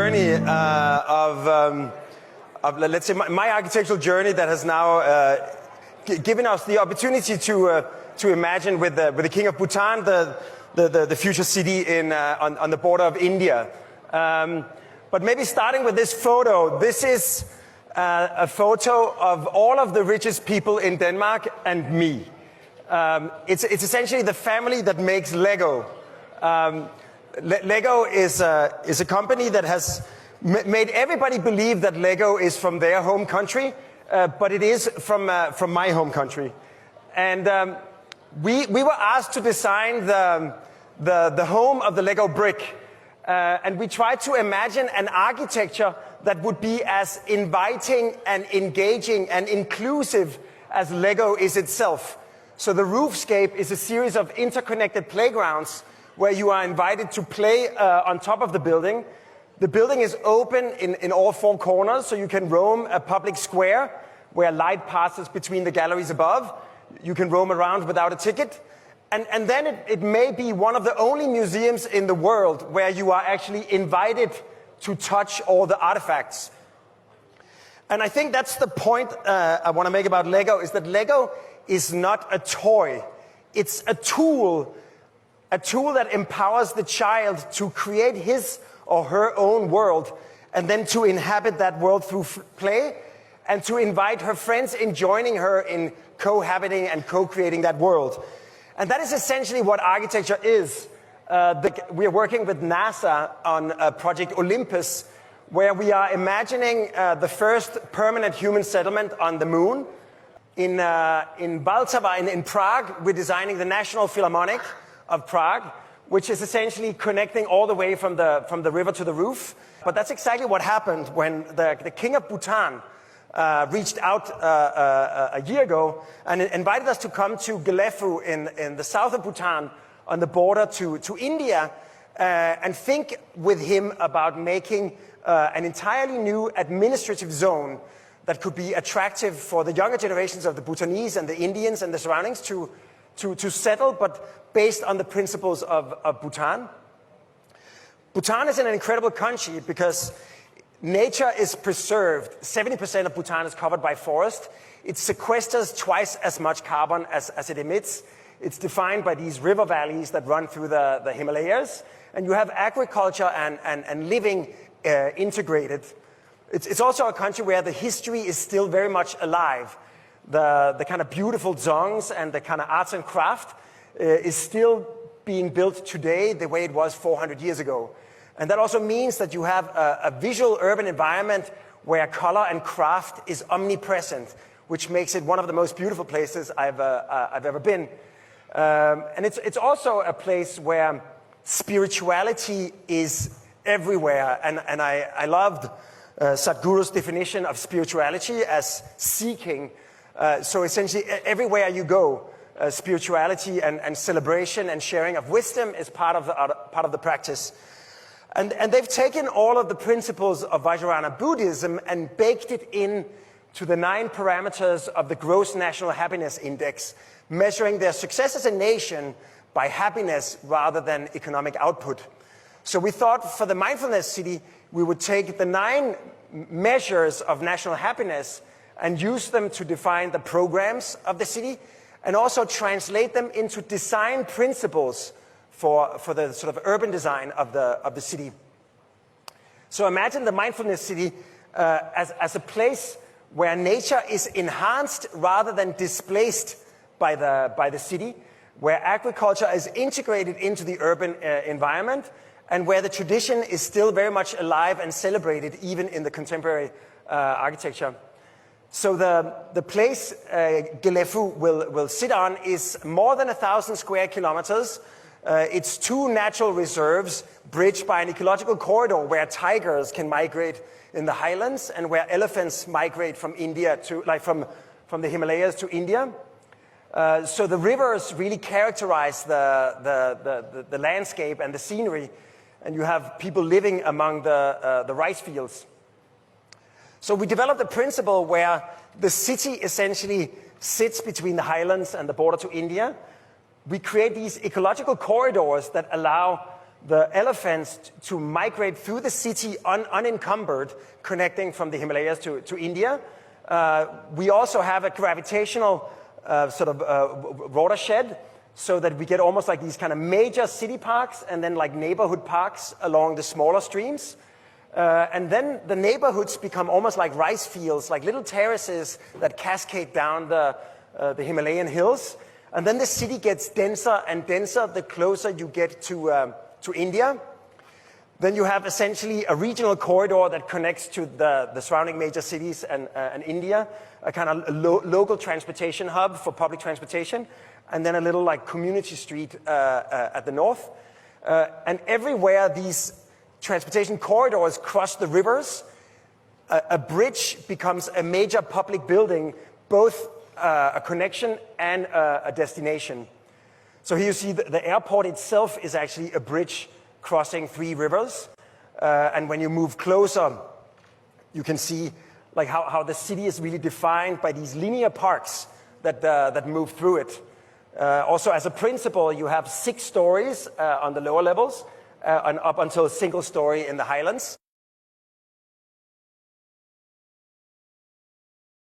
Journey of let's say, my architectural journey that has now given us the opportunity to imagine with the King of Bhutan the future city on the border of India. But maybe starting with this photo, this is a photo of all of the richest people in Denmark and me. It's essentially the family that makes Lego. Lego is a company that has made everybody believe that Lego is from their home country, but it is from my home country. And we were asked to design the home of the Lego brick, and we tried to imagine an architecture that would be as inviting and engaging and inclusive as Lego is itself. So the roofscape is a series of interconnected playgrounds where you are invited to play on top of the building. The building is open in all four corners, so you can roam a public square where light passes between the galleries above. You can roam around without a ticket. And then it may be one of the only museums in the world where you are actually invited to touch all the artifacts. And I think that's the point I want to make about Lego, is that Lego is not a toy. It's a tool that empowers the child to create his or her own world, and then to inhabit that world through play, and to invite her friends in joining her in cohabiting and co-creating that world. And that is essentially what architecture is. We are working with NASA on Project Olympus, where we are imagining the first permanent human settlement on the moon. In Baltava, in Prague, we're designing the National Philharmonic of Prague, which is essentially connecting all the way from the river to the roof. But that's exactly what happened when the King of Bhutan reached out a year ago and invited us to come to Galefu in the south of Bhutan on the border to India and think with him about making an entirely new administrative zone that could be attractive for the younger generations of the Bhutanese and the Indians and the surroundings to settle, but based on the principles of Bhutan. Bhutan is an incredible country because nature is preserved. 70% of Bhutan is covered by forest. It sequesters twice as much carbon as it emits. It's defined by these river valleys that run through the Himalayas. And you have agriculture and living integrated. It's also a country where the history is still very much alive. The kind of beautiful dzongs and the kind of arts and craft is still being built today the way it was 400 years ago. And that also means that you have a visual urban environment where color and craft is omnipresent, which makes it one of the most beautiful places I've ever been. And it's also a place where spirituality is everywhere. And I loved Sadhguru's definition of spirituality as seeking. So essentially, everywhere you go, spirituality and celebration and sharing of wisdom is part of the practice. And they've taken all of the principles of Vajrayana Buddhism and baked it into the 9 parameters of the Gross National Happiness Index, measuring their success as a nation by happiness rather than economic output. So we thought for the Mindfulness City, we would take the 9 measures of national happiness and use them to define the programs of the city, and also translate them into design principles for the sort of urban design of the city. So imagine the Mindfulness City as a place where nature is enhanced rather than displaced by the city, where agriculture is integrated into the urban environment, and where the tradition is still very much alive and celebrated even in the contemporary architecture. So the place Galefu will sit on is more than 1,000 square kilometers. It's 2 natural reserves bridged by an ecological corridor where tigers can migrate in the highlands and where elephants migrate from India from the Himalayas to India. So the rivers really characterize the landscape and the scenery, and you have people living among the rice fields. So we developed a principle where the city essentially sits between the highlands and the border to India. We create these ecological corridors that allow the elephants to migrate through the city unencumbered, connecting from the Himalayas to India. We also have a gravitational watershed, so that we get almost like these kind of major city parks and then like neighborhood parks along the smaller streams. And then the neighborhoods become almost like rice fields, like little terraces that cascade down the Himalayan hills. And then the city gets denser and denser the closer you get to India. Then you have essentially a regional corridor that connects to the surrounding major cities and India, a kind of local transportation hub for public transportation, and then a little like community street at the north. And everywhere these transportation corridors cross the rivers, a bridge becomes a major public building, both a connection and a destination. So here you see the airport itself is actually a bridge crossing 3 rivers. And when you move closer, you can see like how the city is really defined by these linear parks that move through it. Also, as a principle, you have 6 stories on the lower levels and up until a single story in the highlands.